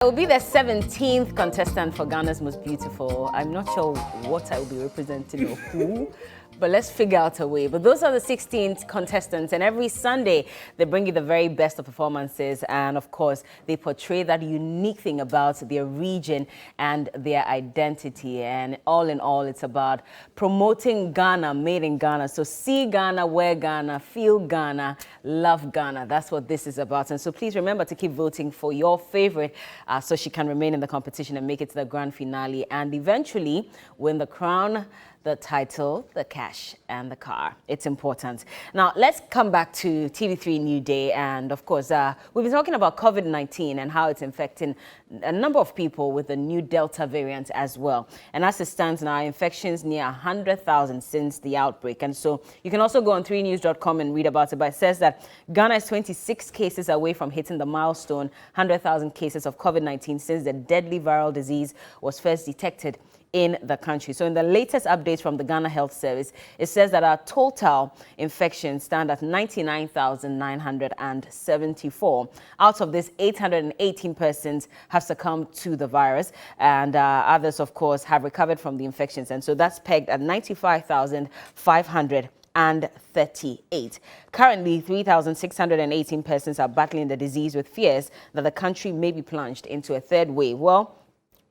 I will be the 17th contestant for Ghana's Most Beautiful. I'm not sure what I will be representing or who, but let's figure out a way. But those are the 16th contestants, and every Sunday they bring you the very best of performances, and of course they portray that unique thing about their region and their identity. And all in all, it's about promoting Ghana, made in Ghana. So see Ghana, wear Ghana, feel Ghana, love Ghana. That's what this is about. And so please remember to keep voting for your favorite so she can remain in the competition and make it to the grand finale and eventually win the crown, the title, the cash, and the car. It's important. Now, let's come back to TV3 New Day. And of course, we've been talking about COVID-19 and how it's infecting a number of people with the new Delta variant as well. And as it stands now, infections near 100,000 since the outbreak. And so you can also go on 3news.com and read about it. But it says that Ghana is 26 cases away from hitting the milestone 100,000 cases of COVID-19 since the deadly viral disease was first detected in the country. So in the latest updates from the Ghana Health Service, it says that our total infections stand at 99,974. Out of this, 818 persons have succumbed to the virus, and others, of course, have recovered from the infections. And so that's pegged at 95,538. Currently, 3,618 persons are battling the disease with fears that the country may be plunged into a third wave. Well,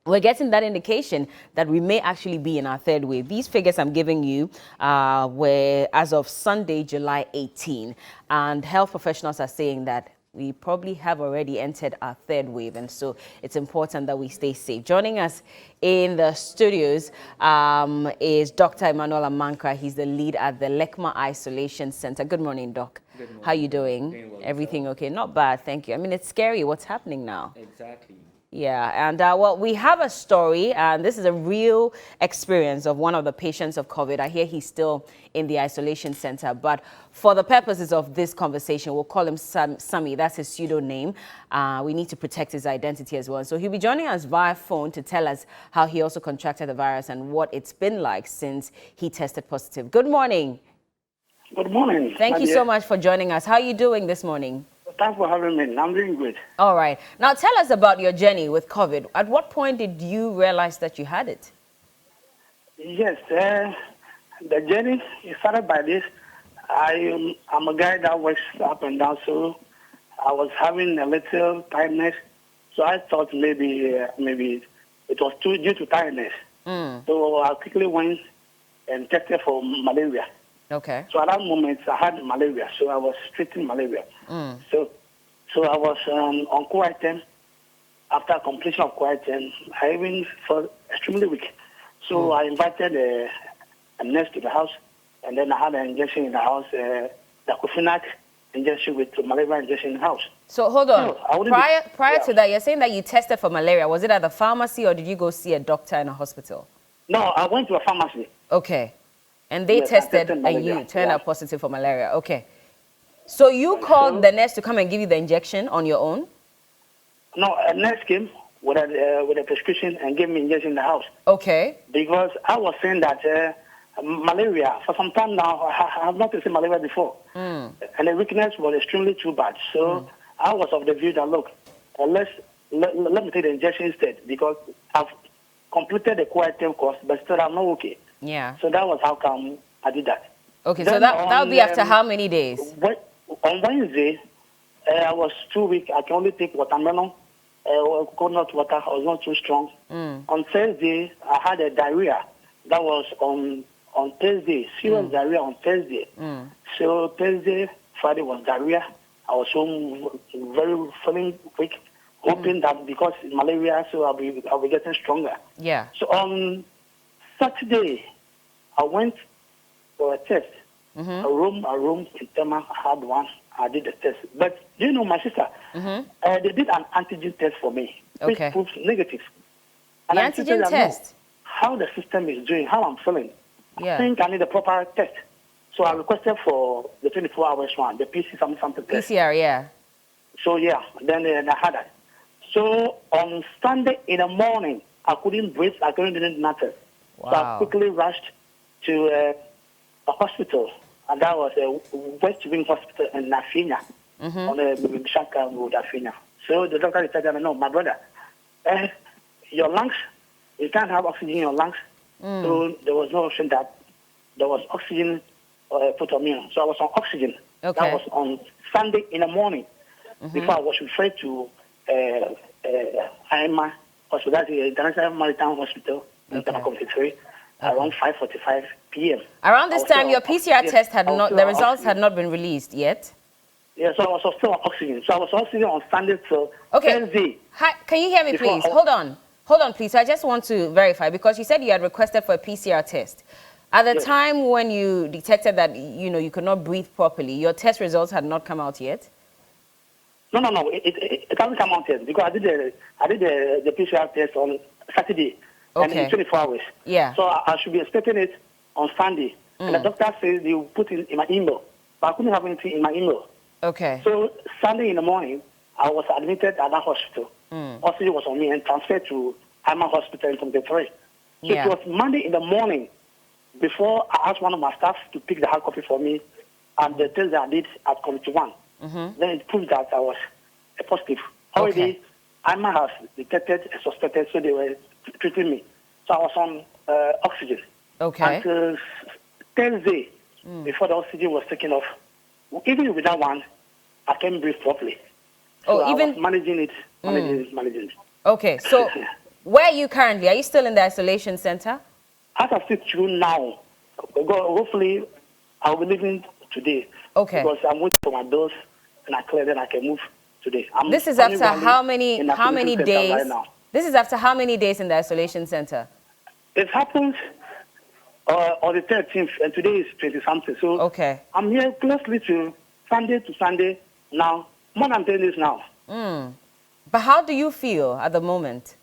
we're getting that indication that we may actually be in our third wave. These figures I'm giving you were as of Sunday, July 18. And health professionals are saying that we probably have already entered our third wave. And so it's important that we stay safe. Joining us in the studios is Dr. Emmanuel Amankra. He's the lead at the Lekma Isolation Center. Good morning, Doc. Good morning. How are you doing? Doing well. Everything okay? Not bad, thank you. I mean, it's scary what's happening now. Exactly. Yeah, and well, we have a story, and this is a real experience of one of the patients of COVID. I hear he's still in the isolation center, but for the purposes of this conversation, we'll call him Sammy. That's his pseudo name. We need to protect his identity as well. So he'll be joining us via phone to tell us how he also contracted the virus and what it's been like since he tested positive. Good morning. Good morning. Thank you so much for joining us. How are you doing this morning? Thanks for having me. I'm doing good. All right. Now tell us about your journey with COVID. At what point did you realize that you had it? Yes, the journey started by this. I'm a guy that works up and down, so I was having a little tiredness. So I thought maybe it was due to tiredness. So I quickly went and tested for malaria. Okay. So at that moment, I had malaria, so I was treating malaria. So I was on quarantine. After completion of quarantine, I even felt extremely weak. So I invited a nurse to the house, and then I had an injection in the house, the Kofinac injection with malaria injection in the house. So hold on. So prior to that, you're saying that you tested for malaria. Was it at the pharmacy or did you go see a doctor in a hospital? No, I went to a pharmacy. Okay. And they tested and you turned out positive for malaria. Okay. So you called the nurse to come and give you the injection on your own? No, a nurse came with a prescription and gave me injection in the house. Okay. Because I was saying that malaria, for some time now, I have not seen malaria before. And the weakness was extremely too bad. So I was of the view that, look, let me take the injection instead, because I've completed the quarantine course, but still I'm not okay. Yeah. So that was how come I did that. Okay, then so that would be after how many days? On Wednesday, I was too weak. I can only take watermelon, coconut water. I was not too strong. On Thursday, I had a diarrhea. That was on Thursday, serious diarrhea on Thursday. So Thursday, Friday was diarrhea. I was home very feeling weak, hoping that because it's malaria, so I'll be getting stronger. Yeah. So on Saturday, I went for a test. A room in Tema, I had one. I did the test. But do you know, my sister, they did an antigen test for me, which proves negative. And the antigen test? How the system is doing, how I'm feeling. Yeah. I think I need a proper test. So I requested for the 24 hours one, the PC something test. PCR, yeah. So yeah, then I had that. So on Sunday in the morning, I couldn't breathe, I couldn't do nothing. Wow. So I quickly rushed to a hospital, and that was a West Wing Hospital in Nafinya, on the Bishaka Road, Nafinya. So the doctor said, no, my brother, your lungs, you can't have oxygen in your lungs. So there was no option that there was oxygen put on me. So I was on oxygen. Okay. That was on Sunday in the morning. Before I was referred to IMA Hospital, that's the International Maritime Hospital in Tamakon, around 5:45 p.m. Around this time, your PCR test had not, the results had not been released yet? Yeah, so I was still on oxygen. So I was oxygen on Sunday till Thursday. Hi, can you hear me, please? Hold on, please. I just want to verify, because you said you had requested for a PCR test. At the time when you detected that, you could not breathe properly, your test results had not come out yet? No. It hasn't come out yet, because I did the PCR test on Saturday. And in 24 hours. Yeah. So I should be expecting it on Sunday. And the doctor says they will put it in my email. But I couldn't have anything in my email. Okay. So Sunday in the morning, I was admitted at that hospital. Oxygen was on me and transferred to Hyman Hospital in 23. So it was Monday in the morning before I asked one of my staff to pick the hard copy for me, and the test that I did at Committee 1. Then it proved that I was positive. Already, Hyman has detected and suspected, so they were treating me. So I was on oxygen. Okay. Until Thursday, before the oxygen was taken off. Even with that one, I can't breathe properly. So I was managing it. Okay, so where are you currently? Are you still in the isolation center? As I sit through now, hopefully I'll be leaving today. Okay. Because I'm waiting for my bills, and I clear, then I can move today. This is after how many days? Right now. This is after how many days in the isolation center? It happens on the 13th, and today is 20-something. So I'm here closely to Sunday now, more than 10 days now. But how do you feel at the moment?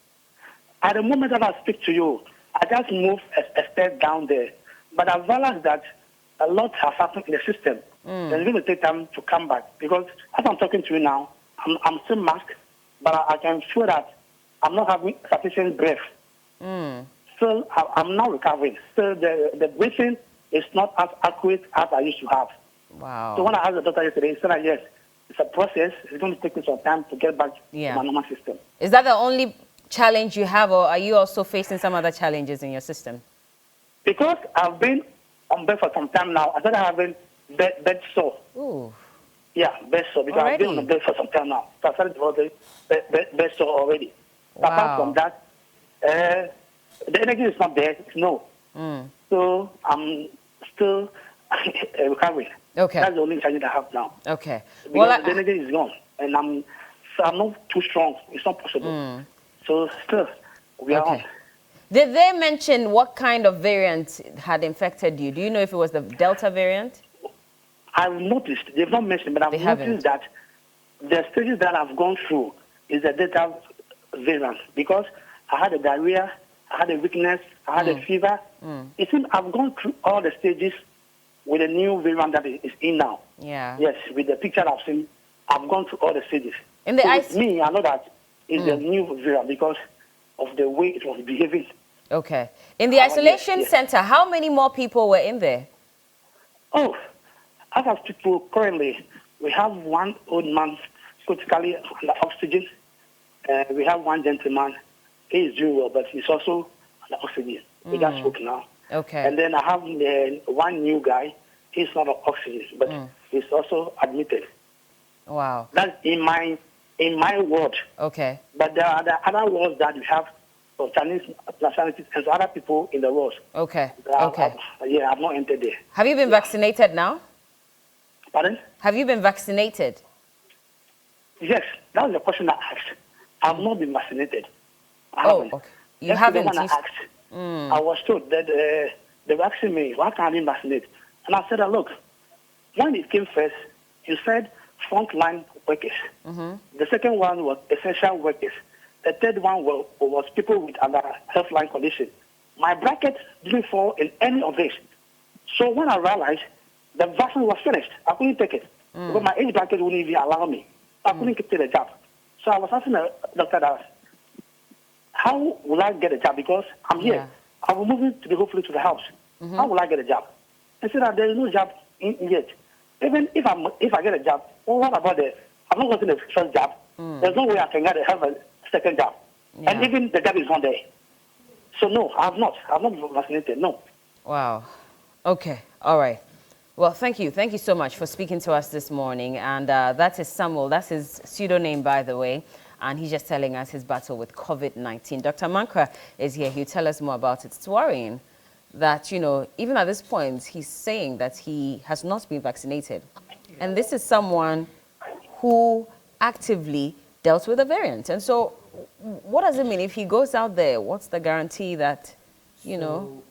At the moment that I speak to you, I just moved a step down there. But I realized that a lot has happened in the system. It's going to take time to come back. Because as I'm talking to you now, I'm still masked, but I can feel that I'm not having sufficient breath. Still, I'm now recovering. Still, the breathing is not as accurate as I used to have. Wow. So when I asked the doctor yesterday, he said that yes, it's a process. It's going to take me some time to get back to my normal system. Is that the only challenge you have, or are you also facing some other challenges in your system? Because I've been on bed for some time now, I started having bed sore. Ooh. Yeah, bed sore, because I've been on the bed for some time now. So I started to have bed sore already. Wow. Apart from that, the energy is not there. No. So I'm still recovering. Okay. That's the only challenge I have now. Okay. Because the energy is gone, and I'm not too strong. It's not possible. So still, we are on. Did they mention what kind of variant had infected you? Do you know if it was the Delta variant? I've noticed. They've not mentioned, but I've noticed that the stages that I've gone through is the Delta variant, because I had a diarrhea, I had a weakness, I had a fever. It seems I've gone through all the stages with the new variant that is in now. Yeah. Yes, with the picture I've seen, I've gone through all the stages. In the me, I know that it's the new variant because of the way it was behaving. Okay. In the isolation center, how many more people were in there? Oh, as of people currently, we have one old man critically under oxygen. We have one gentleman. He is doing well, but he's also under oxygen. We just spoke now. Okay. And then I have one new guy. He's not on oxygen, but he's also admitted. Wow. That's in my ward. Okay. But there are the other wards that we have for Chinese nationalities and other people in the wards. Okay. I've not entered there. Have you been vaccinated now? Pardon? Have you been vaccinated? Yes, that was the question I asked. I have not been vaccinated. Okay. You haven't? When I asked, I was told that they were asking me, why can't I be vaccinated? And I said, look, when it came first, you said frontline workers. The second one was essential workers. The third one was people with other health line conditions. My bracket didn't fall in any of this. So when I realized the vaccine was finished, I couldn't take it. Because my age bracket wouldn't even allow me. I couldn't take the jab. So I was asking the doctor that, how will I get a job? Because I'm here. I will move hopefully to the house. How will I get a job? He said that there is no job yet. Even if I get a job, well, what about I'm not getting the first job. There's no way I can have a second job. And even the gap is not there. So no, I have not. I have not been vaccinated, no. Wow. Okay. All right. Well, thank you. Thank you so much for speaking to us this morning. And that is Samuel. That's his pseudonym, by the way. And he's just telling us his battle with COVID-19. Dr. Mankra is here. He'll tell us more about it. It's worrying that, you know, even at this point, he's saying that he has not been vaccinated. And this is someone who actively dealt with a variant. And so what does it mean if he goes out there? What's the guarantee that, you know?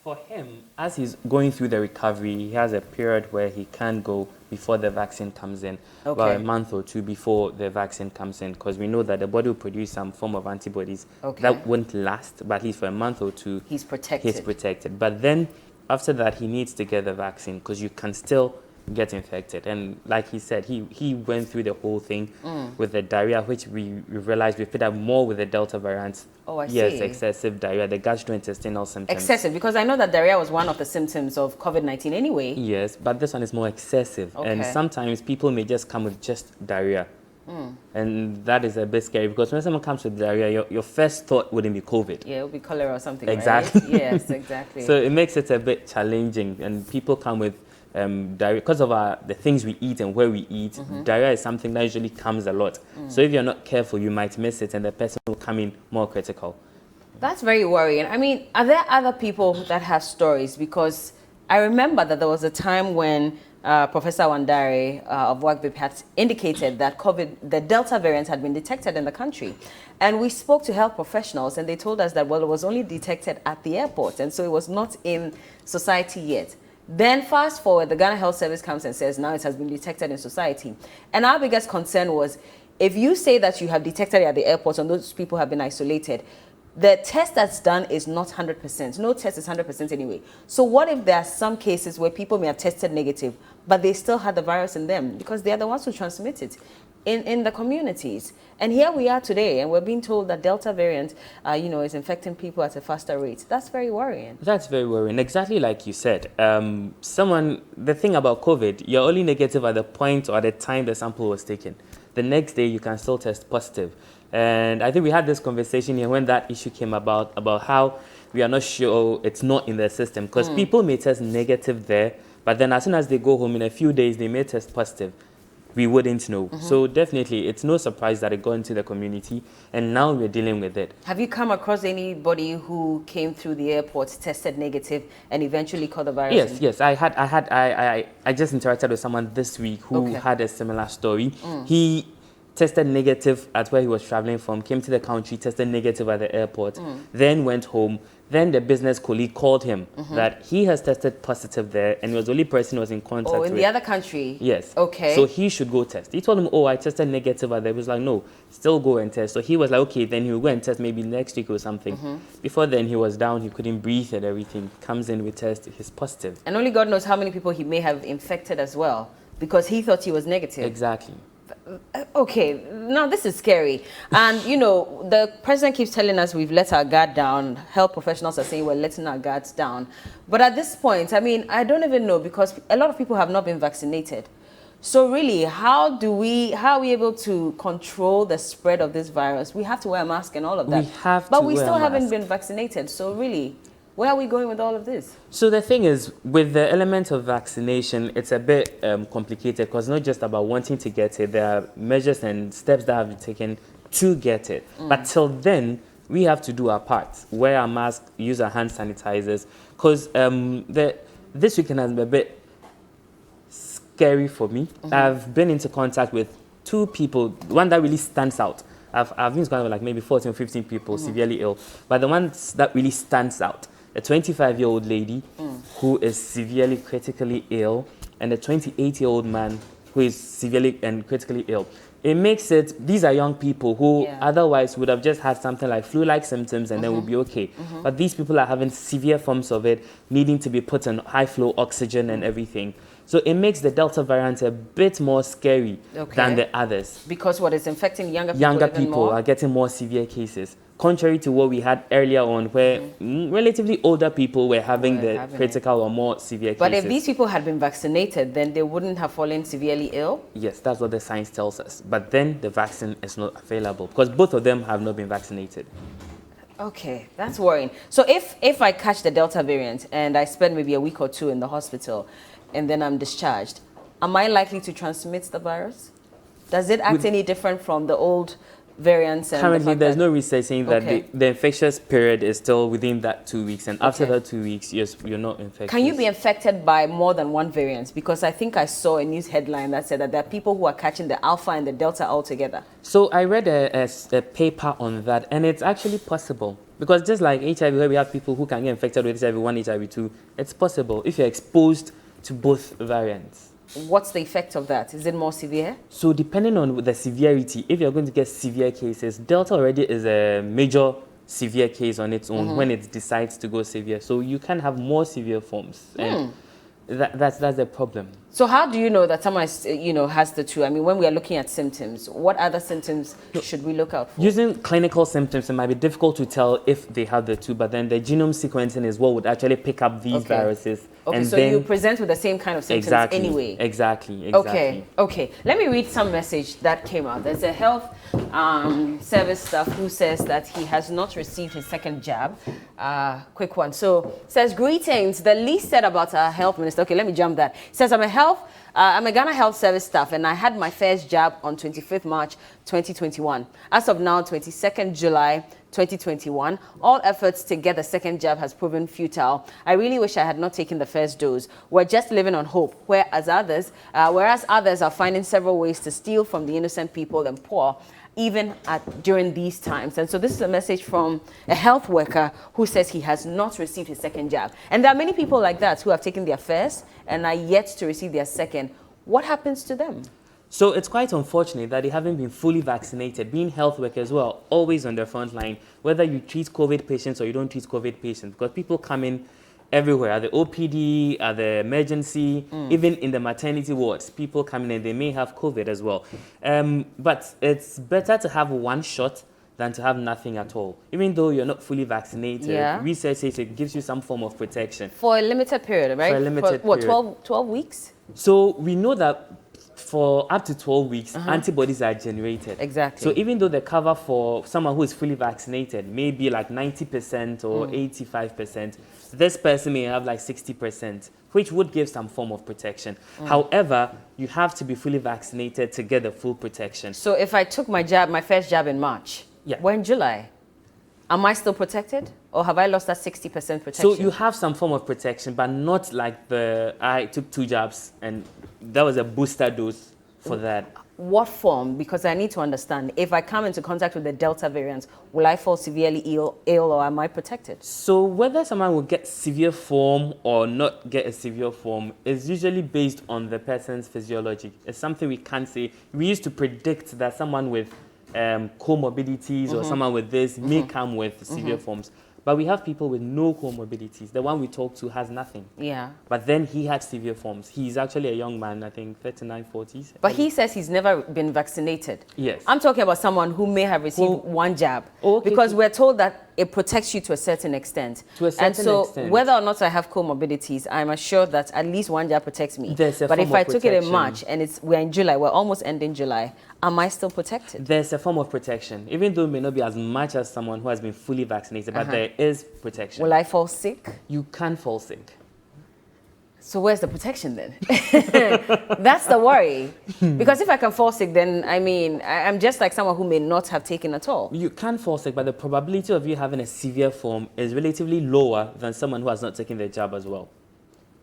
For him, as he's going through the recovery, he has a period where he can't go before the vaccine comes in, about a month or two before the vaccine comes in, because we know that the body will produce some form of antibodies that won't last, but at least for a month or two, he's protected. He's protected. But then after that, he needs to get the vaccine because you can still get infected. And like he said, he went through the whole thing with the diarrhea, which we realized we picked up more with the Delta variant. Oh, I see. Yes, excessive diarrhea, the gastrointestinal symptoms. Excessive, because I know that diarrhea was one of the symptoms of COVID-19 anyway. Yes, but this one is more excessive. And sometimes people may just come with just diarrhea. And that is a bit scary because when someone comes with diarrhea, your first thought wouldn't be COVID. Yeah, it would be cholera or something, exactly. Right? Yes, exactly. So it makes it a bit challenging, and people come with diarrhea because of the things we eat and where we eat. Diarrhea is something that usually comes a lot. So if you're not careful, you might miss it and the person will come in more critical. That's very worrying. I mean, are there other people that have stories? Because I remember that there was a time when Professor Wandare of WACBIP had indicated that the Delta variant had been detected in the country. And we spoke to health professionals and they told us that, well, it was only detected at the airport. And so it was not in society yet. Then fast forward, the Ghana Health Service comes and says now it has been detected in society. And our biggest concern was, if you say that you have detected it at the airport and those people have been isolated, the test that's done is not 100%. No test is 100% anyway. So what if there are some cases where people may have tested negative, but they still had the virus in them because they are the ones who transmit it in the communities? And here we are today, and we're being told that Delta variant, is infecting people at a faster rate. That's very worrying. That's very worrying. Exactly like you said. The thing about COVID, you're only negative at the point or at the time the sample was taken. The next day, you can still test positive. And I think we had this conversation here when that issue came about how we are not sure it's not in the system. Because people may test negative there, but then as soon as they go home in a few days, they may test positive. We wouldn't know. So definitely, it's no surprise that it got into the community, and now we're dealing with it. Have you come across anybody who came through the airport, tested negative, and eventually caught the virus? Yes. I just interacted with someone this week who had a similar story. He tested negative at where he was traveling from, came to the country, tested negative at the airport, then went home. Then the business colleague called him that he has tested positive there and he was the only person who was in contact with. Oh, in the other country? Yes. Okay. So he should go test. He told him, I tested negative at there. He was like, no, still go and test. So he was like, okay, then he'll go and test maybe next week or something. Before then, he was down, he couldn't breathe and everything. Comes in with test, he's positive. And only God knows how many people he may have infected as well because he thought he was negative. Exactly. Okay, now this is scary. And, the president keeps telling us we've let our guard down. Health professionals are saying we're letting our guards down. But at this point, I mean, I don't even know because a lot of people have not been vaccinated. So really, how are we able to control the spread of this virus? We have to wear a mask and all of that. But we still haven't been vaccinated. So really, where are we going with all of this? So the thing is, with the element of vaccination, it's a bit complicated because not just about wanting to get it. There are measures and steps that have been taken to get it. But till then, we have to do our part. Wear our masks, use our hand sanitizers. Because this weekend has been a bit scary for me. I've been into contact with two people. One that really stands out. I've been in contact with like maybe 14 or 15 people severely ill. But the one that really stands out, a 25-year-old lady who is severely critically ill and a 28-year-old man who is severely and critically ill. It makes it, these are young people who otherwise would have just had something like flu-like symptoms and then would be okay. But these people are having severe forms of it, needing to be put on high-flow oxygen and everything. So it makes the Delta variant a bit more scary than the others. Because what is infecting younger people Younger even people more? are getting more severe cases. contrary to what we had earlier on, where relatively older people were having critical or more severe cases. But if these people had been vaccinated, then they wouldn't have fallen severely ill? Yes, that's what the science tells us. But then the vaccine is not available because both of them have not been vaccinated. Okay, that's worrying. So if I catch the Delta variant and I spend maybe a week or two in the hospital and then I'm discharged, am I likely to transmit the virus? Does it act any different from the old variants? Currently, there's no research saying that the infectious period is still within that 2 weeks. And after that 2 weeks, yes, you're not infected. Can you be infected by more than one variant? Because I think I saw a news headline that said that there are people who are catching the Alpha and the Delta altogether. So I read a paper on that, and it's actually possible. Because just like HIV, where we have people who can get infected with HIV1, HIV2, it's possible if you're exposed to both variants. What's the effect of that? Is it more severe? So depending on the severity, if you're going to get severe cases, Delta already is a major severe case on its own when it decides to go severe. So you can have more severe forms. And that's the problem. So how do you know that someone is, has the two? I mean, when we are looking at symptoms, what other symptoms should we look out for? Using clinical symptoms, it might be difficult to tell if they have the two, but then the genome sequencing is what would actually pick up these viruses. Okay, and so then, you present with the same kind of symptoms anyway. Exactly. Okay. Let me read some message that came out. There's a health service staff who says that he has not received his second jab. Quick one. So says, greetings. The least said about our health minister. Okay, let me jump that. Says, I'm a Ghana Health Service staff and I had my first jab on 25th March 2021. As of now, 22nd July 2021, all efforts to get the second jab has proven futile. I really wish I had not taken the first dose. We're just living on hope, whereas others are finding several ways to steal from the innocent people and poor, even during these times. And so this is a message from a health worker who says he has not received his second jab. And there are many people like that who have taken their first and are yet to receive their second. What happens to them? So it's quite unfortunate that they haven't been fully vaccinated. Being health workers, well, always on the front line, whether you treat COVID patients or you don't treat COVID patients, because people come in everywhere, at the OPD, at the emergency, even in the maternity wards, people come in and they may have COVID as well. But it's better to have one shot than to have nothing at all. Even though you're not fully vaccinated, research says it gives you some form of protection. For a limited period, right? For a limited period. What, 12 weeks? So we know that for up to 12 weeks, antibodies are generated. Exactly. So even though the cover for someone who is fully vaccinated may be like 90% or 85%, this person may have like 60%, which would give some form of protection. However, you have to be fully vaccinated to get the full protection. So if I took my first jab in March, we're in July, am I still protected? Or have I lost that 60% protection? So you have some form of protection, but not like I took 2 jabs and that was a booster dose for that. What form? Because I need to understand. If I come into contact with the Delta variant, will I fall severely ill or am I protected? So whether someone will get severe form or not get a severe form is usually based on the person's physiology. It's something we can't say. We used to predict that someone with comorbidities or someone with this may come with severe forms. But we have people with no comorbidities. The one we talked to has nothing. Yeah. But then he had severe forms. He's actually a young man, I think 39, 40s. But he says he's never been vaccinated. Yes. I'm talking about someone who may have received one jab. Because we're told that it protects you to a certain extent. To a certain extent. Whether or not I have comorbidities, I'm assured that at least one jab protects me. But if I took it in March and we're in July, we're almost ending July, am I still protected? There's a form of protection, even though it may not be as much as someone who has been fully vaccinated, but there is protection. Will I fall sick? You can fall sick. So where's the protection then? That's the worry. Because if I can fall sick, then, I mean, I'm just like someone who may not have taken at all. You can fall sick, but the probability of you having a severe form is relatively lower than someone who has not taken the jab as well.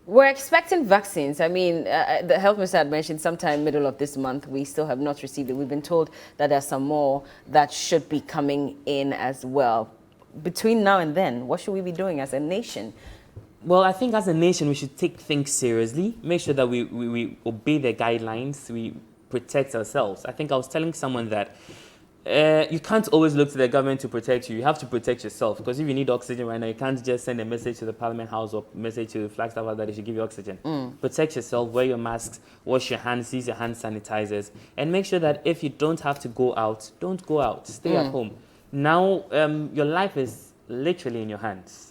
We're expecting vaccines. I mean, the health minister had mentioned sometime middle of this month. We still have not received it. We've been told that there's some more that should be coming in as well. Between now and then, what should we be doing as a nation? Well, I think as a nation, we should take things seriously, make sure that we obey the guidelines, we protect ourselves. I think I was telling someone that you can't always look to the government to protect you. You have to protect yourself, because if you need oxygen right now, you can't just send a message to the Parliament House or message to the Flagstaff House that they should give you oxygen. Protect yourself, wear your masks, wash your hands, use your hand sanitizers, and make sure that if you don't have to go out, don't go out. Stay at home. Now your life is literally in your hands.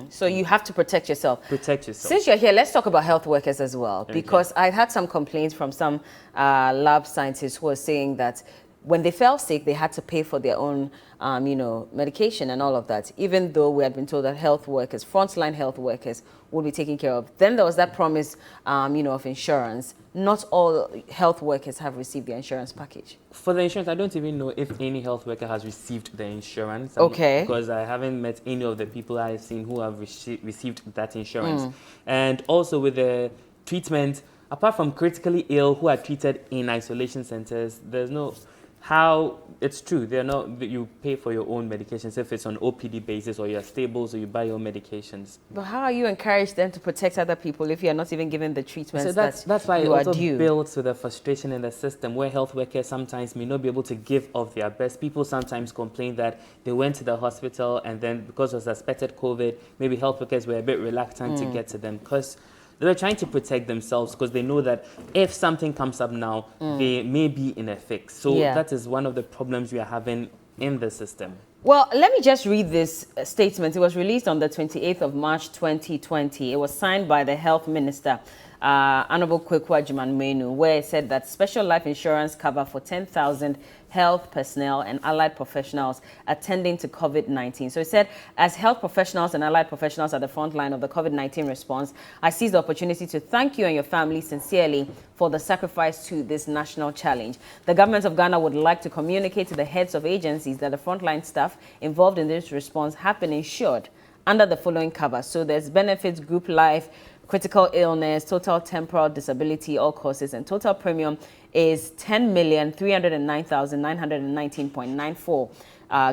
So you have to protect yourself. Protect yourself. Since you're here, let's talk about health workers as well, because I had some complaints from some lab scientists who were saying that when they fell sick, they had to pay for their own, medication and all of that, even though we had been told that health workers, frontline health workers, will be taken care of. Then there was that promise, of insurance. Not all health workers have received the insurance package. For the insurance, I don't even know if any health worker has received the insurance. Okay. Because I haven't met any of the people I've seen who have received that insurance. And also with the treatment, apart from critically ill who are treated in isolation centers, there's no how it's true. They're not, you pay for your own medications if it's on OPD basis or you're stable, so you buy your medications. But how are you encouraged then to protect other people if you're not even given the treatments So that's why you it are also due? builds with the frustration in the system where health workers sometimes may not be able to give of their best. People sometimes complain that they went to the hospital and then because of suspected COVID, maybe health workers were a bit reluctant to get to them because they were trying to protect themselves because they know that if something comes up now, they may be in a fix. So that is one of the problems we are having in the system. Well, let me just read this statement. It was released on the 28th of March, 2020. It was signed by the Health Minister, Honorable Kweku Agyemang-Manu, where it said that special life insurance cover for 10,000 health personnel and allied professionals attending to COVID-19. So it said, as health professionals and allied professionals at the front line of the COVID-19 response, I seize the opportunity to thank you and your family sincerely for the sacrifice to this national challenge. The government of Ghana would like to communicate to the heads of agencies that the frontline staff involved in this response have been insured under the following cover. So there's benefits, group life, critical illness, total temporal disability, all causes, and total premium is 10,309,919.94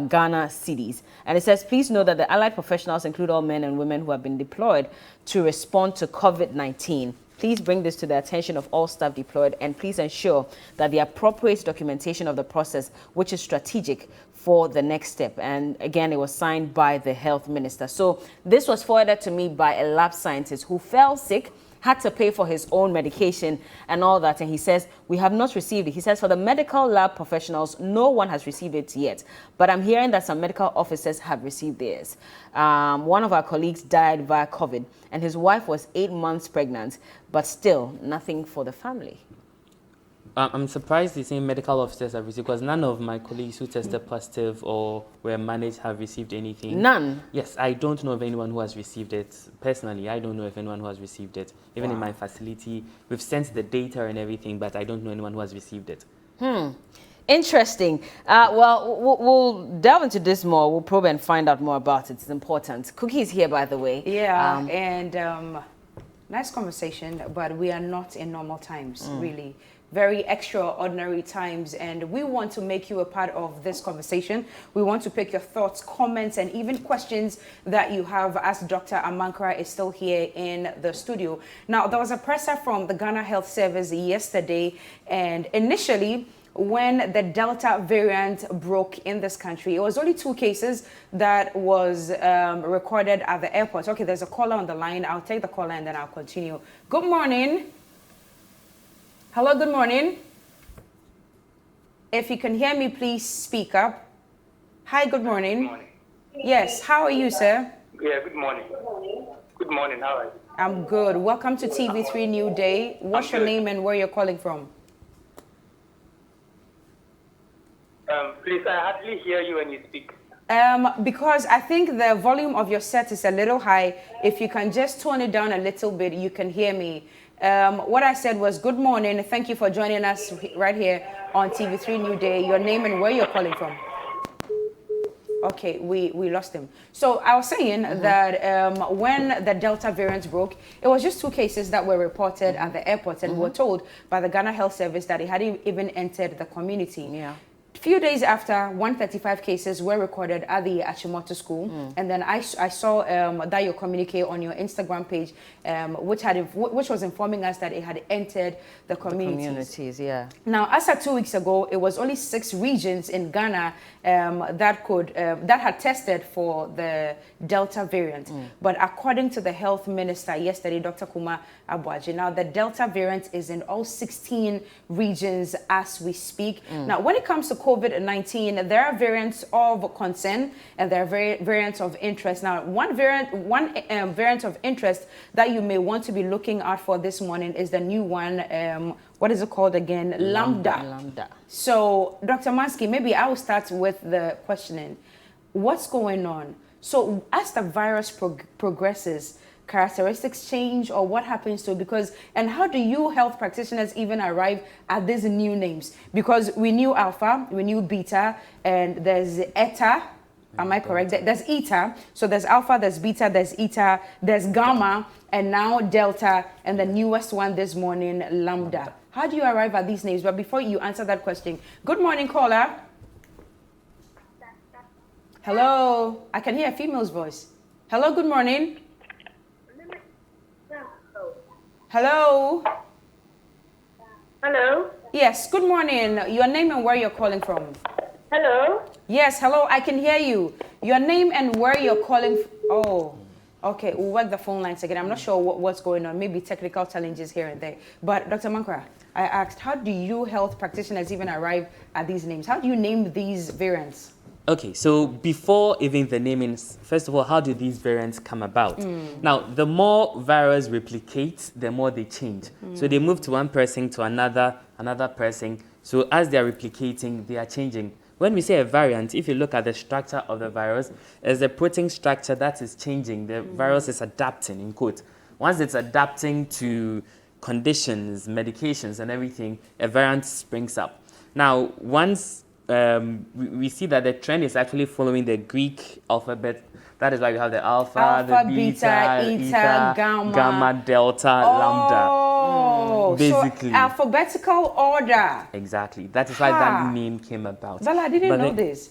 Ghana cedis. And it says, please know that the allied professionals include all men and women who have been deployed to respond to COVID-19. Please bring this to the attention of all staff deployed and please ensure that the appropriate documentation of the process, which is strategic for the next step. And again, it was signed by the health minister. So this was forwarded to me by a lab scientist who fell sick, had to pay for his own medication and all that. And he says, we have not received it. He says, for the medical lab professionals, no one has received it yet. But I'm hearing that some medical officers have received theirs. One of our colleagues died via COVID and his wife was 8 months pregnant, but still nothing for the family. I'm surprised the same medical officers have received because none of my colleagues who tested positive or were managed have received anything. None? Yes, I don't know of anyone who has received it. Personally, I don't know of anyone who has received it. Even in my facility, we've sent the data and everything, but I don't know anyone who has received it. Interesting. Well, we'll delve into this more. We'll probe and find out more about it. It's important. Cookie is here, by the way. Yeah, nice conversation, but we are not in normal times, really. Very extraordinary times, and we want to make you a part of this conversation. We want to pick your thoughts, comments, and even questions that you have as Dr. Amankra is still here in the studio. Now, there was a presser from the Ghana Health Service yesterday, and initially, when the Delta variant broke in this country, it was only 2 cases that was recorded at the airport. Okay, there's a caller on the line. I'll take the caller and then I'll continue. Good morning. Hello, good morning. If you can hear me, please speak up. Hi, good morning. Good morning. Yes, how are you, sir? Yeah, good morning. Good morning, how are you? I'm good. Welcome to TV3 New Day. What's your name and where you're calling from? Please, I hardly hear you when you speak. Because I think the volume of your set is a little high. If you can just tone it down a little bit, you can hear me. What I said was, good morning. Thank you for joining us right here on TV3 New Day. Your name and where you're calling from. Okay, we lost him. So I was saying that when the Delta variant broke, it was just 2 cases that were reported at the airport, and we were told by the Ghana Health Service that it hadn't even entered the community. Yeah. A few days after, 135 cases were recorded at the Achimota school, and then I saw that your communique on your Instagram page, which was informing us that it had entered the communities. Yeah. Now, as of 2 weeks ago, it was only 6 regions in Ghana that had tested for the Delta variant. But according to the health minister yesterday, Dr. Kuma Abuaji, now the Delta variant is in all 16 regions as we speak. Now, when it comes to COVID COVID-19, there are variants of concern and there are variants of interest. Now, one variant of interest that you may want to be looking out for this morning is the new one. What is it called again? Lambda. So, Dr. Mansky, maybe I will start with the questioning. What's going on? So, as the virus progresses, characteristics change, or what happens to it? And how do you health practitioners even arrive at these new names? Because we knew alpha, we knew beta, and there's eta. Am I correct? There's eta. So there's alpha, there's beta, there's eta, there's gamma, and now delta, and the newest one this morning, lambda. How do you arrive at these names? But before you answer that question, good morning, caller. Hello. I can hear a female's voice. Hello, good morning. Hello. Hello. Yes, good morning. Your name and where you're calling from. Hello. Yes, hello, I can hear you. Your name and where you're calling Oh, okay, we'll work the phone lines again. I'm not sure what's going on. Maybe technical challenges here and there. But Dr. Mankra, I asked, how do you health practitioners even arrive at these names? How do you name these variants? Okay, so before even the namings, first of all, how do these variants come about? Now, the more virus replicates, the more they change. So they move to one person to another person. So as they are replicating, they are changing. When we say a variant, if you look at the structure of the virus, there's a protein structure that is changing. The virus is adapting, in quote. Once it's adapting to conditions, medications, and everything, a variant springs up. Now, once we see that the trend is actually following the Greek alphabet. That is why we have the alpha, the beta, eta, gamma, delta, lambda. Basically. So alphabetical order. Exactly. That is why that name came about. Well, I didn't know this.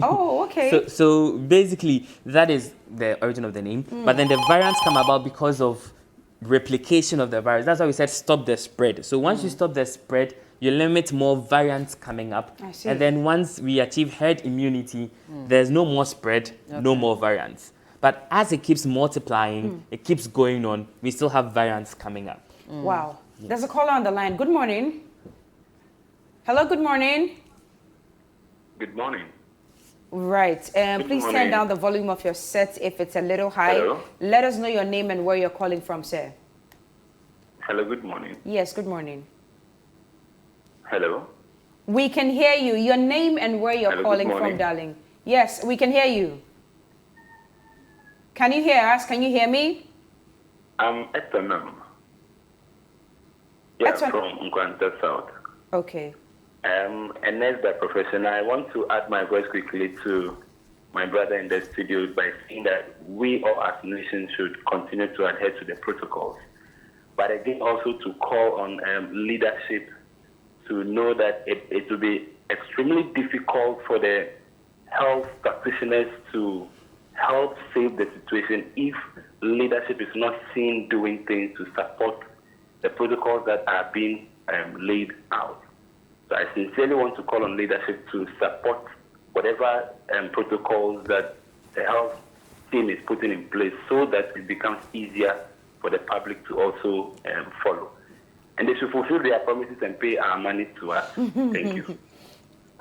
Oh, okay. So basically, that is the origin of the name. But then the variants come about because of replication of the virus. That's why we said stop the spread. So once you stop the spread, you limit more variants coming up. I see. And then once we achieve herd immunity, there's no more spread, no more variants. But as it keeps multiplying, it keeps going on, we still have variants coming up. Wow. Yes. There's a caller on the line. Good morning. Hello, good morning. Good morning. Right. Please turn down the volume of your set if it's a little high. Hello? Let us know your name and where you're calling from, sir. Hello, good morning. Yes, good morning. Hello. We can hear you. Your name and where you're calling from, darling. Yes, we can hear you. Can you hear us? Can you hear me? I'm Etanam. Yeah, from Nkwanta South. Okay. A nurse by profession. I want to add my voice quickly to my brother in the studio by saying that we all as nations should continue to adhere to the protocols. But again, also to call on leadership to know that it will be extremely difficult for the health practitioners to help save the situation if leadership is not seen doing things to support the protocols that are being laid out. So I sincerely want to call on leadership to support whatever protocols that the health team is putting in place so that it becomes easier for the public to also follow. And they should fulfill their promises and pay our money to us. Thank you.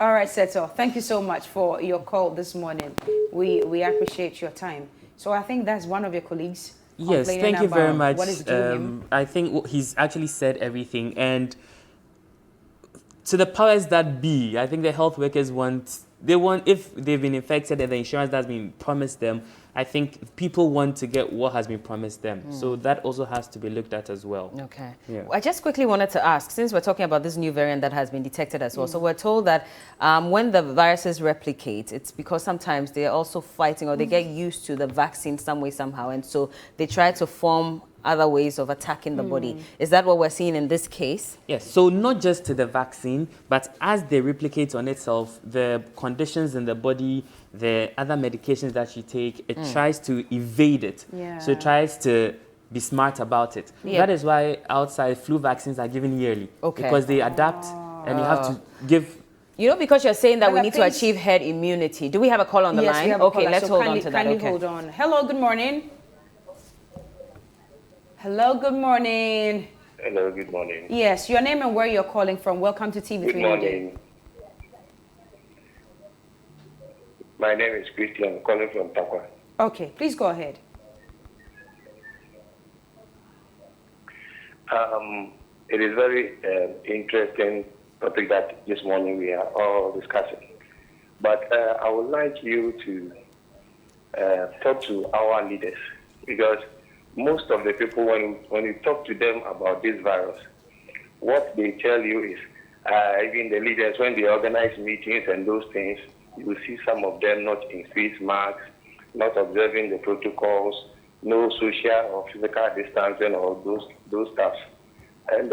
All right, Seto. Thank you so much for your call this morning. We appreciate your time. So I think that's one of your colleagues. Yes, thank you very much. What is doing him? I think he's actually said everything. And to the powers that be, I think the health workers if they've been infected and the insurance that's been promised them, I think people want to get what has been promised them. So that also has to be looked at as well. Okay. Yeah. I just quickly wanted to ask, since we're talking about this new variant that has been detected as well, so we're told that when the viruses replicate, it's because sometimes they're also fighting or they get used to the vaccine some way, somehow, and so they try to form other ways of attacking the body. Is that what we're seeing in this case? Yes, so not just to the vaccine, but as they replicate on itself, the conditions in the body, the other medications that you take, it tries to evade it. Yeah. So it tries to be smart about it. Yeah. That is why outside flu vaccines are given yearly. Okay. Because they adapt and you have to give... You know, because you're saying that Well, we I need to think- achieve herd immunity. Do we have a call on the Yes, line? we have a Okay, caller, let's so hold kindly- on to that. kindly Okay. hold on. Hello, good morning. Hello, good morning. Hello, good morning. Yes, your name and where you're calling from. Welcome to TV3 Good morning. My name is Christian. I'm calling from Takwa. Okay, please go ahead. It is very interesting topic that this morning we are all discussing. But I would like you to talk to our leaders, because most of the people, when you talk to them about this virus, what they tell you is, even the leaders, when they organize meetings and those things, you will see some of them not in face masks, not observing the protocols, no social or physical distancing or those stuff. And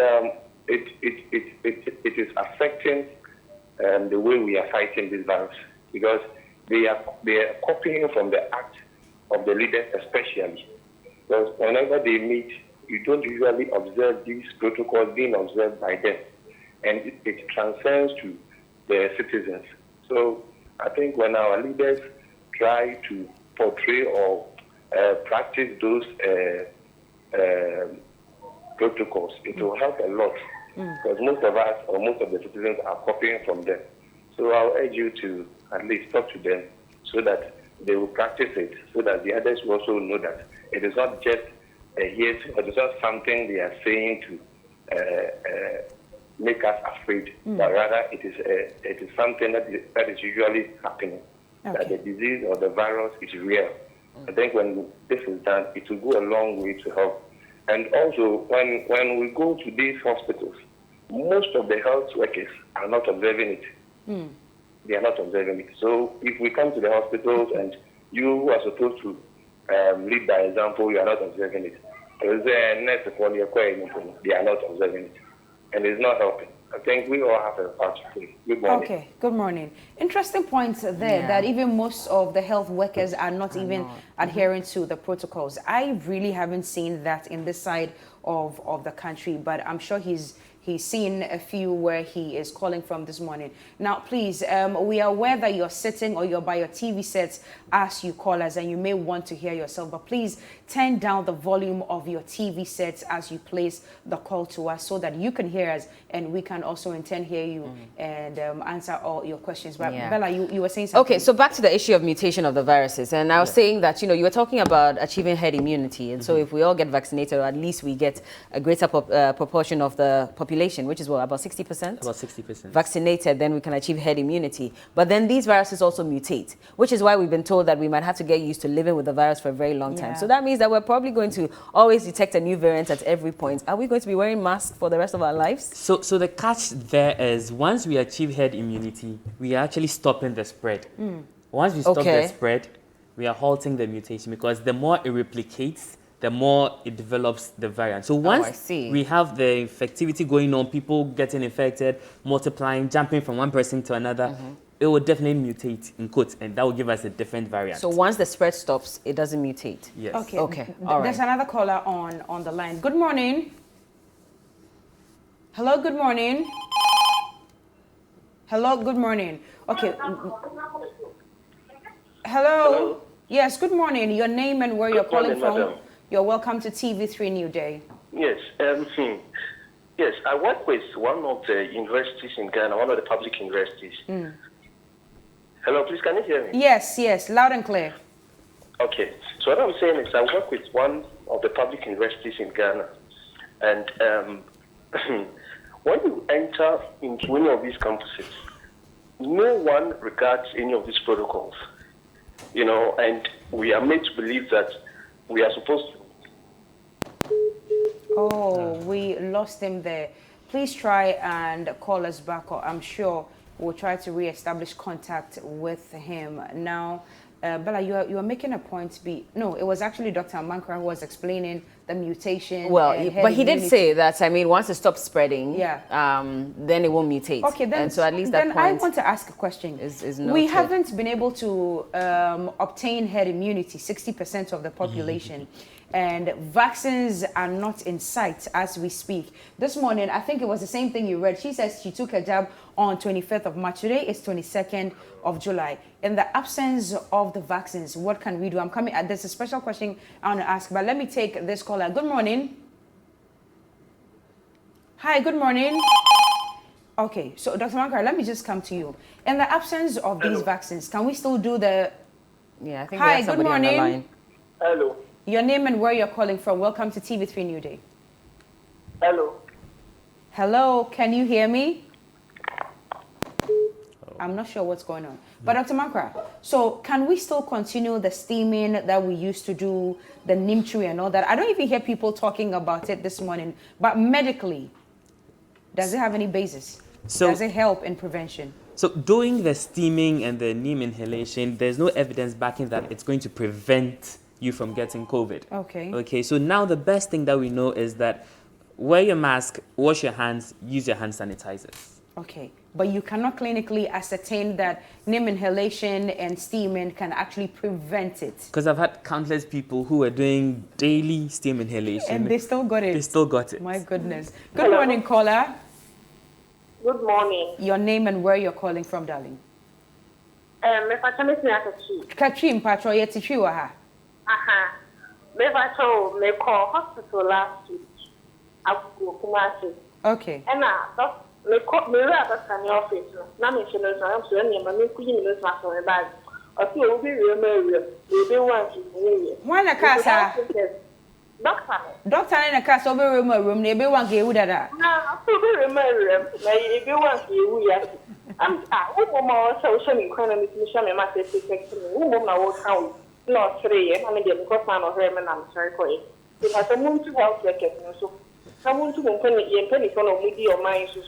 it is affecting the way we are fighting this virus, because they are copying from the act of the leaders especially. Because whenever they meet, you don't usually observe these protocols being observed by them. And it transcends to the citizens. So I think when our leaders try to portray or practice those protocols, it will help a lot. Because most of us or most of the citizens are copying from them. So I'll urge you to at least talk to them so that they will practice it, so that the others will also know that it is not just a hearsay, or it's not something they are saying to make us afraid, but rather it is something that is usually happening. Okay. That the disease or the virus is real. I think when this is done, it will go a long way to help. And also, when we go to these hospitals, most of the health workers are not observing it. They are not observing it. So if we come to the hospitals and you who are supposed to lead by example, you are not observing it. They are not observing it. And it's not helping. I think we all have a part to play. Good morning. Okay, good morning. Interesting points there, that even most of the health workers are not adhering to the protocols. I really haven't seen that in this side of the country, but I'm sure he's seen a few where he is calling from this morning. Now, please, we are aware that you're sitting or you're by your TV sets as you call us, and you may want to hear yourself, but please turn down the volume of your TV sets as you place the call to us so that you can hear us and we can also in turn hear you and answer all your questions. But Bella, you were saying something. Okay, so back to the issue of mutation of the viruses. And I was saying that, you were talking about achieving herd immunity. And so if we all get vaccinated, or at least we get a greater proportion of the population, which is what, about 60%? About 60%. Vaccinated, then we can achieve herd immunity. But then these viruses also mutate, which is why we've been told that we might have to get used to living with the virus for a very long time. So that means that we're probably going to always detect a new variant at every point. Are we going to be wearing masks for the rest of our lives? So the catch there is, once we achieve herd immunity, we are actually stopping the spread. Once we stop the spread, we are halting the mutation, because the more it replicates, the more it develops the variant. So once we have the infectivity going on, people getting infected, multiplying, jumping from one person to another, it will definitely mutate, in quotes, and that will give us a different variant. So once the spread stops, it doesn't mutate? Yes. Okay. There's another caller on the line. Good morning. Hello, good morning. Hello, good morning. Okay. Hello. Yes, good morning. Your name and where you're calling from. Madam. You're welcome to TV3 New Day. Yes. Yes, I work with one of the universities in Ghana, one of the public universities. Hello, please, can you hear me? Yes, loud and clear. Okay. So what I'm saying is I work with one of the public universities in Ghana. And when you enter into any of these campuses, no one regards any of these protocols. And we are made to believe that we are supposed to. Oh, we lost him there. Please try and call us back, or I'm sure we'll try to re-establish contact with him. Now, Bella, you are making a point. No, it was actually Dr. Amankra who was explaining the mutation. Well, but he did say that, once it stops spreading, then it won't mutate. Okay, then, and so at least then that point I want to ask a question. Is noted. We haven't been able to obtain herd immunity, 60% of the population. And vaccines are not in sight as we speak. This morning, I think it was the same thing you read. She says she took her jab on 25th of March. Today is 22nd of July. In the absence of the vaccines, what can we do? There's a special question I want to ask, but let me take this caller. Good morning. Hi, good morning. Okay, so Dr. Mankara, let me just come to you. In the absence of these vaccines, can we still do the... Yeah, I think Hi, we have good somebody on the morning. line. Hello. Your name and where you're calling from. Welcome to TV3 New Day. Hello. Hello, can you hear me? I'm not sure what's going on. But Dr. Mankara, so can we still continue the steaming that we used to do, the neem tree and all that? I don't even hear people talking about it this morning. But medically, does it have any basis? So, does it help in prevention? So doing the steaming and the neem inhalation, there's no evidence backing that it's going to prevent you from getting COVID. Okay. Okay, so now the best thing that we know is that wear your mask, wash your hands, use your hand sanitizers. Okay, but you cannot clinically ascertain that neem inhalation and steaming can actually prevent it. Because I've had countless people who were doing daily steam inhalation. And they still got it. They still got it. My goodness. Good morning, caller. Good morning. Your name and where you're calling from, darling. Me facha me tina kachi. Kachi mpatro yeti chi wa ha. Aha. Me facha me call hospital last week. Aku Kumasi. Okay. And me call me ra doctor in office no. Na me chino so am so any ma me kuyi me so aso me bag. Osi o bi re me re. E be wan ki me. Why na kasa? Doctor. Doctor na kasa obe room na ebe wan ga ewu dada. Na so be re me re. Na e be wan ki ewu ya. Wo mo so so me kwana me me sha me ma say protect me. Wo mo na wo kan no 3 years. I mean the because man of him na I'm sorry for it. Because I want to help workers so. I want to company penny for no mudi or mine so.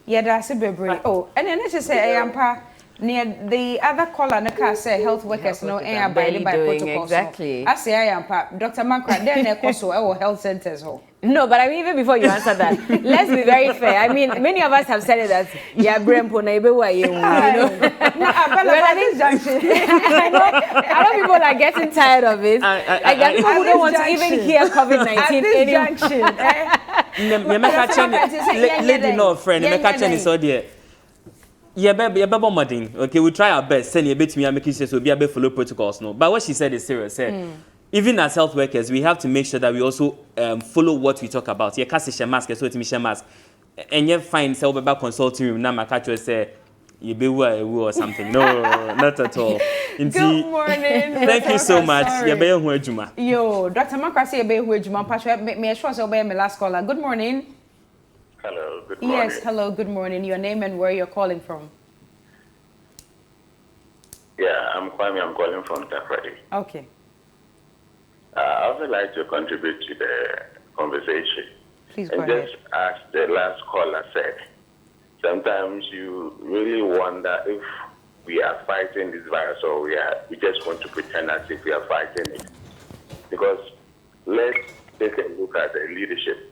Yeah, that's a bebre. Oh, and then let's just say ampa near the other caller na ka say health workers no workers are abide by barely doing protocols. exactly. I say I ampa Dr. Mankara then also our health centers ho. No, but I mean, even before you answer that, let's be very fair. I mean, many of us have said it that yeah, Brempo na ibewa you know. But I think I know people are getting tired of it. Like there are people who don't want to even hear COVID-19 anymore. Lady no friend, me catch any so there. Yeah, baby, okay, we try our best. Send you a bit me and make sure so be able to follow protocols no. But what she said is serious. Even as health workers, we have to make sure that we also follow what we talk about. You can't say mask, so it's mask. And you find say about consulting room now, my catcher say you be or something. No, not at all. Good morning. Thank you so much. You be who ejuma. Yo, Dr. Mankara say you be who ejuma. Pastor, me sure say be my last caller. Good morning. Hello, good morning. Yes, hello, good morning. Your name and where you're calling from. Yeah, I'm Kwame. I'm calling from Takrady. Okay. I would like to contribute to the conversation. Please go and ahead. just as the last caller said, sometimes you really wonder if we are fighting this virus or we just want to pretend as if we are fighting it. Because let's take a look at the leadership.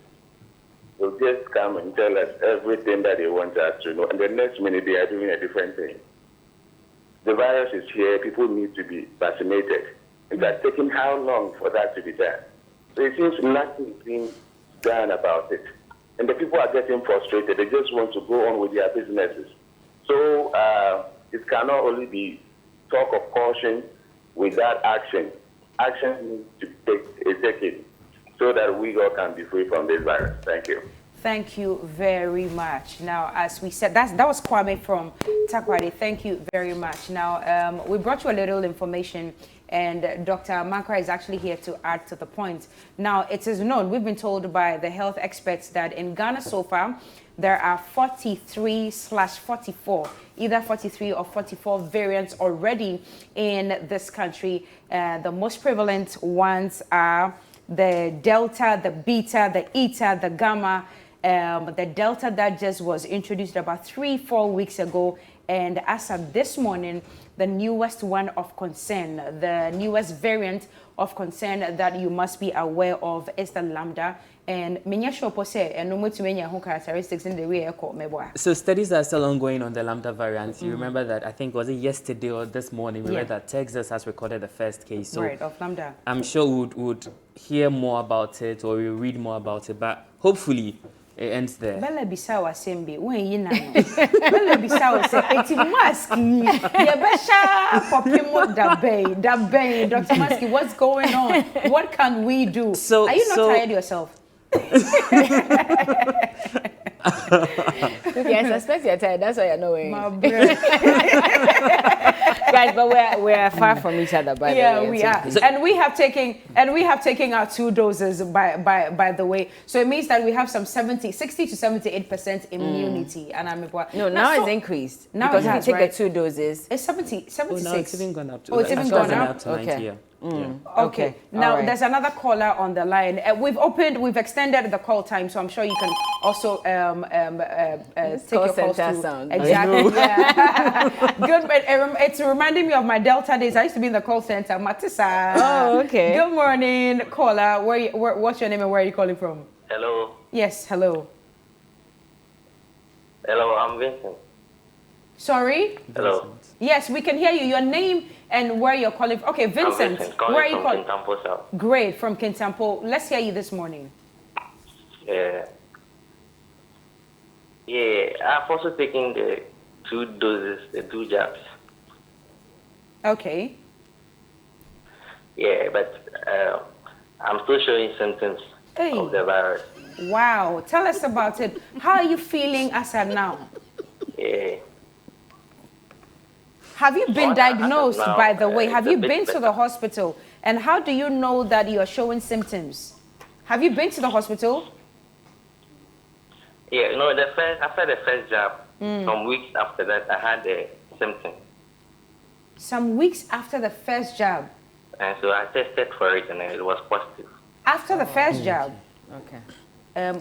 They'll just come and tell us everything that they want us to know, and the next minute they are doing a different thing. The virus is here. People need to be vaccinated. It has taken how long for that to be done? So it seems nothing is being done about it. And the people are getting frustrated. They just want to go on with their businesses. So it cannot only be talk of caution without action. Action needs to be taken so that we all can be free from this virus. Thank you. Thank you very much. Now, as we said, that was Kwame from Takrady. Thank you very much. Now, we brought you a little information, and Dr. Mankara is actually here to add to the point. Now, it is known, we've been told by the health experts that in Ghana so far, there are 43/44, either 43 or 44 variants already in this country. The most prevalent ones are the Delta, the Beta, the Eta, the Gamma. The Delta that just was introduced about 3-4 weeks ago, and as of this morning, the newest one of concern, the newest variant of concern that you must be aware of is the Lambda. And characteristics in the way. So studies are still ongoing on the Lambda variant. You remember that, I think, was it yesterday or this morning, we read that Texas has recorded the first case. So right, of Lambda. I'm sure we would hear more about it or we'll read more about it, but hopefully it ends there. Bella Bisawa Sembi, when you know. Bella Bisawa said, "It's Maski. Yabasha, Popimo Dabay, Dr. Maski, what's going on? What can we do? Are you not tired yourself?" Okay, I suspect you're tired. That's why you're not wearing My it. breath. Guys, but we're far from each other, by the way. Yeah, we are. So- And we have taken our 2 doses by the way. So it means that we have some 60 to 78% immunity. And I'm No, now it's increased. Now because it if has, you take right? the 2 doses. It's 76. Oh, now it's even gone up to. Oh, it's even gone up? to 90, Okay. yeah. Okay. Now All right. there's another caller on the line. We've extended the call time, so I'm sure you can also take call your calls center to sound. exactly. Yeah. Good, but it's reminding me of my Delta days. I used to be in the call center. Matisa. Oh, okay. Good morning, caller. What's your name and where are you calling from? Hello. Yes. Hello. Hello, I'm Vincent. Sorry. Hello. Yes, we can hear you. Your name and where you're calling. Okay, I'm Vincent. Vincent, calling Where are you from calling? Kintampo South. Great, from Kintampo. Let's hear you this morning. Yeah. Yeah, I've also taken the 2 doses, the 2 jabs. Okay. Yeah, but I'm still showing symptoms Hey. of the virus. Wow. Tell us about it. How are you feeling as of now? Yeah. Have you been As of diagnosed, now, by the way? it's Have a you bit been to better. the hospital? And how do you know that you are showing symptoms? Have you been to the hospital? Yeah, no, after the first jab, some weeks after that, I had the symptom. Some weeks after the first jab. And so I tested for it and it was positive. After the first jab. Okay.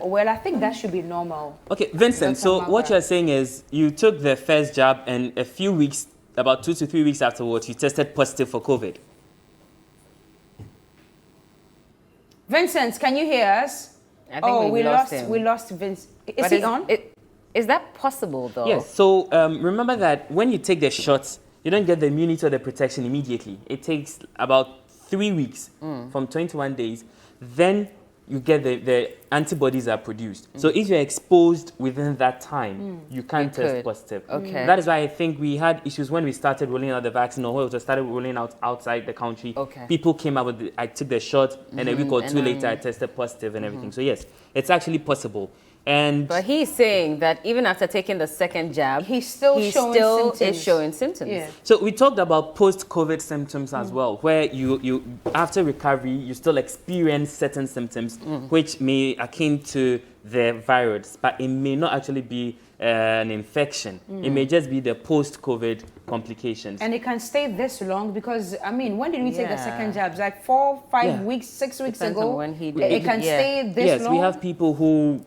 Well, I think that should be normal. Okay, Vincent, Dr. so Manga. what you're saying is you took the first jab and a few weeks, about 2 to 3 weeks afterwards, you tested positive for COVID. Vincent, can you hear us? I think we lost him. We lost Vince. Is But he on? Is that possible, though? Yes, so remember that when you take the shots, you don't get the immunity or the protection immediately. It takes about 3 weeks from 21 days. Then you get the antibodies are produced. So if you're exposed within that time, you can't You test could. positive. Okay. That is why I think we had issues when we started rolling out the vaccine, or when it was started rolling out outside the country. Okay. People came up with, I took the shot, and a week or And two later, then- I tested positive and everything. So yes, it's actually possible. And But he's saying that even after taking the second jab, He's still showing symptoms. is showing symptoms. Yeah. so we talked about post-COVID symptoms as well, where you after recovery, you still experience certain symptoms which may akin to the virus, but it may not actually be an infection. It may just be the post-COVID complications. And it can stay this long because, I mean, when did we take the Yeah. second jabs? Like 4, 5 Yeah. weeks, 6 weeks Depends ago? on when he It did. can Yeah. stay this Yes, long? we have people who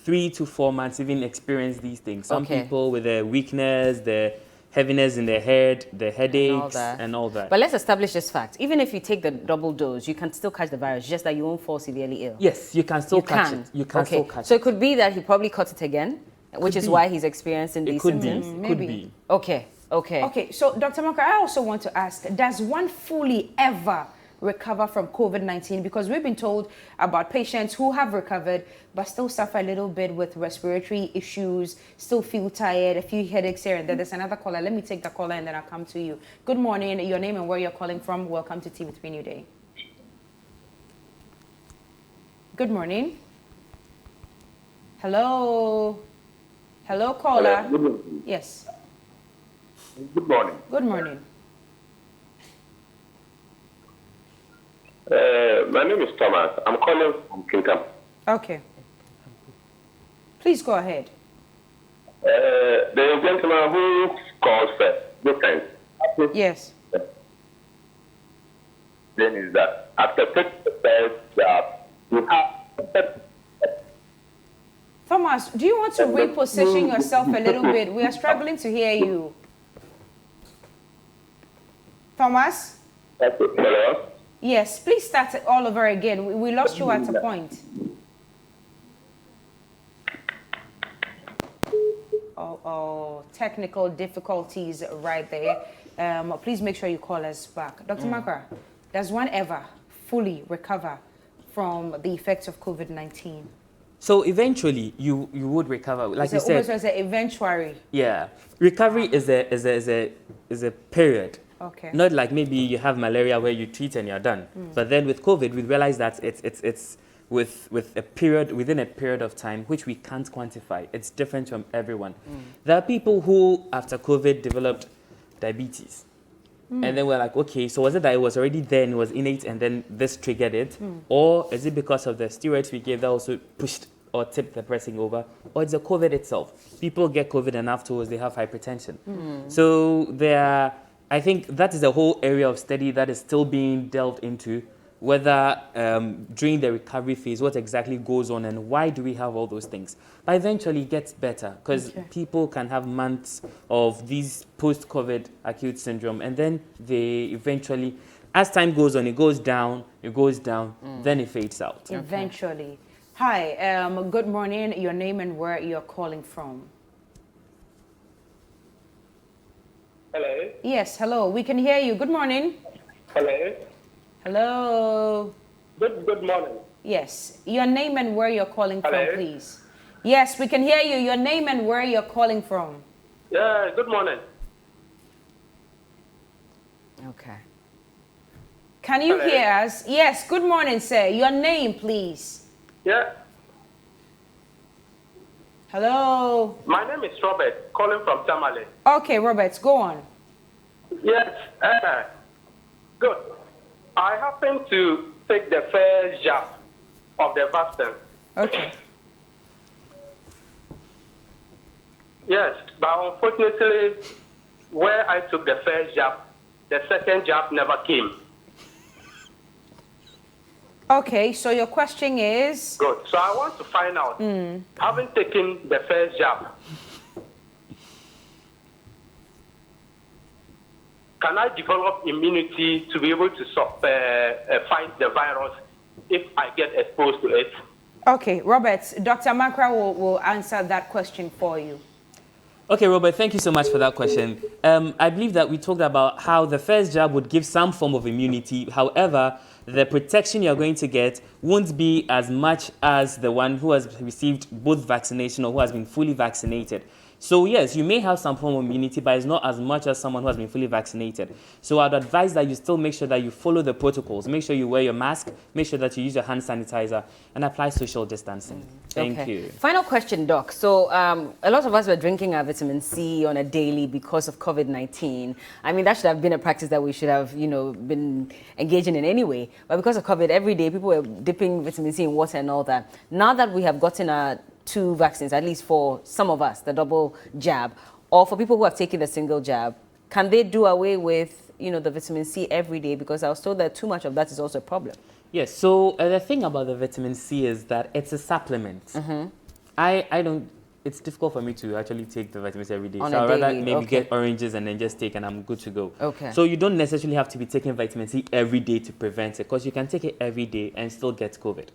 3 to 4 months even experience these things. Some Okay. people with the weakness, the heaviness in their head, the headaches, and all that. But let's establish this fact. Even if you take the double dose, you can still catch the virus, just that you won't fall severely ill. Yes, you can still You catch can. it. You can Okay. still catch So it. it could be that he probably caught it again, which is be. why he's experiencing It these could be. symptoms. Could Maybe. be. Okay. Okay. Okay, so Dr. Maka, I also want to ask, does one fully ever recover from COVID-19? Because we've been told about patients who have recovered but still suffer a little bit with respiratory issues, still feel tired, a few headaches here and there. There's another caller. Let me take the caller and then I'll come to you. Good morning, your name and where you're calling from. Welcome to Tea with Me New Day. Good morning. Hello. Hello, caller. Good morning. Yes. Good morning. Good morning. My name is Thomas. I'm calling from Kintam. Okay. Please go ahead. The gentleman who called first, this time, Yes. then is that after taking the first jab, you have Thomas, do you want to reposition yourself a little bit? We are struggling to hear you. Thomas? Hello? Yes, please start it all over again. We lost you at a point. Oh, technical difficulties right there. Please make sure you call us back. Dr. Makra, does one ever fully recover from the effects of COVID-19? So eventually, you would recover. Like you said, It's an eventuary. yeah, recovery is a period. Okay. Not like maybe you have malaria where you treat and you're done. But then with COVID, we realize that it's with a period, within a period of time, which we can't quantify. It's different from everyone. There are people who, after COVID, developed diabetes. And then we're like, okay, so was it that it was already there and it was innate and then this triggered it? Or is it because of the steroids we gave that also pushed or tipped the person over? Or it's the COVID itself? People get COVID and afterwards they have hypertension. So I think that is a whole area of study that is still being delved into, whether during the recovery phase, what exactly goes on and why do we have all those things. But eventually it gets better because people can have months of these post-COVID acute syndrome and then they eventually, as time goes on, it goes down, then it fades out. Eventually. Hi, good morning. Your name and where you're calling from. Hello. Yes, hello. We can hear you. Good morning. Hello. Hello. Good morning. Yes, your name and where you're calling Hello? from, please. Yes, we can hear you. Your name and where you're calling from. Yeah, good morning. Okay. Can you Hello? hear us? Yes, good morning, sir. Your name, please. Yeah, Hello. my name is Robert, calling from Tamale. Okay, Roberts, go on. Yes, good. I happen to take the first jab of the vaccine. Okay. Yes, but unfortunately, where I took the first jab, the second jab never came. Okay, so your question is? Good. So I want to find out, having taken the first jab, can I develop immunity to be able to fight the virus if I get exposed to it? Okay, Roberts, Dr. Makra will answer that question for you. Okay, Robert, thank you so much for that question. I believe that we talked about how the first jab would give some form of immunity. However, the protection you're going to get won't be as much as the one who has received both vaccination or who has been fully vaccinated. So yes, you may have some form of immunity, but it's not as much as someone who has been fully vaccinated. So I'd advise that you still make sure that you follow the protocols. Make sure you wear your mask, make sure that you use your hand sanitizer, and apply social distancing. Thank you. Final question, Doc. So a lot of us were drinking our vitamin C on a daily because of COVID-19. I mean, that should have been a practice that we should have, been engaging in anyway. But because of COVID, every day people were dipping vitamin C in water and all that. Now that we have gotten our 2 vaccines, at least for some of us, the double jab, or for people who have taken the single jab, can they do away with, the vitamin C every day? Because I was told that too much of that is also a problem. Yes, so the thing about the vitamin C is that it's a supplement. I don't, it's difficult for me to actually take the vitamin C every day. On So a I'd rather daily, maybe get oranges and then just take and I'm good to go. Okay. So you don't necessarily have to be taking vitamin C every day to prevent it, because you can take it every day and still get COVID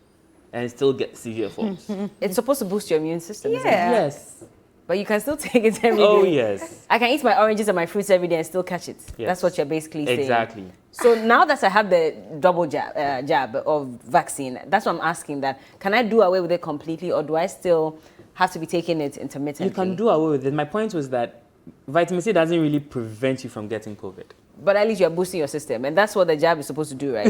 and still get severe forms. It's supposed to boost your immune system, isn't it? Yes. But you can still take it every day. Oh, yes. I can eat my oranges and my fruits every day and still catch it. Yes. That's what you're basically saying. Exactly. So now that I have the double jab of vaccine, that's what I'm asking, that can I do away with it completely, or do I still have to be taking it intermittently? You can do away with it. My point was that vitamin C doesn't really prevent you from getting COVID. But at least you're boosting your system, and that's what the jab is supposed to do, right?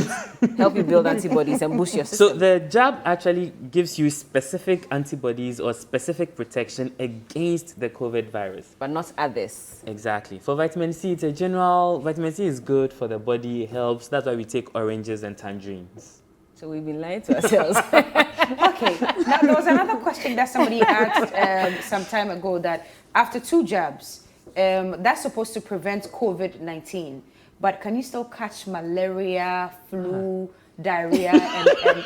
Help you build antibodies and boost your system. So the jab actually gives you specific antibodies or specific protection against the COVID virus. But not others. Exactly. For vitamin C, it's a general, vitamin C is good for the body, it helps. That's why we take oranges and tangerines. So we've been lying to ourselves. Okay, now there was another question that somebody asked some time ago, that after 2 jabs, that's supposed to prevent COVID-19, but can you still catch malaria, flu, diarrhea,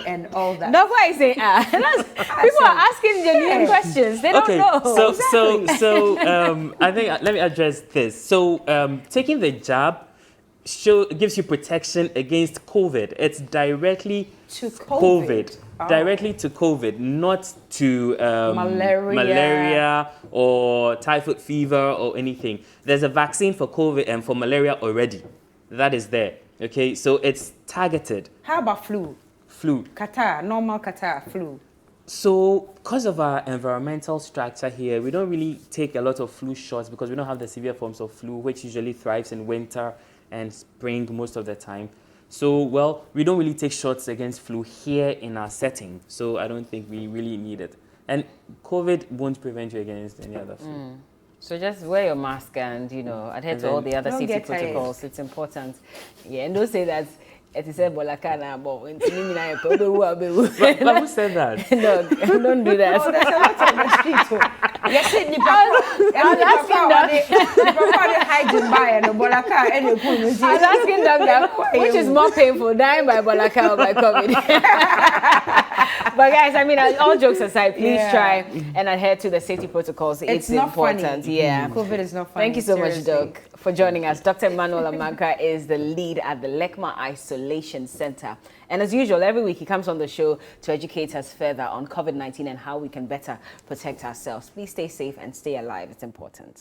and all that? That's why I say, people are asking genuine questions. They don't know. So I think, let me address this. So taking the jab gives you protection against COVID. It's directly to COVID. Directly to COVID, not to malaria or typhoid fever or anything. There's a vaccine for COVID and for malaria already. That is there. Okay, so it's targeted. How about flu? Flu. Qatar, normal Qatar flu. So, because of our environmental structure here, we don't really take a lot of flu shots because we don't have the severe forms of flu, which usually thrives in winter and spring most of the time. So, well, we don't really take shots against flu here in our setting. So I don't think we really need it. And COVID won't prevent you against any other flu. So just wear your mask and, adhere to all the other Don't safety get tired. protocols. It's important. Yeah, and don't say that it is a bolakana, but But who said that? no, don't do that. Oh, there's a lot on the street. Oh. Yes, the I was asking doctor, which is more painful, dying by bolaka or by COVID? But guys, I mean, all jokes aside, please try and adhere to the safety protocols. It's not important. funny. Yeah. COVID is not funny. Thank you so much, seriously. Doc, for joining us. Dr. Emmanuel Amanka is the lead at the LECMA Isolation Center. And as usual, every week he comes on the show to educate us further on COVID-19 and how we can better protect ourselves. Please stay safe and stay alive. It's important.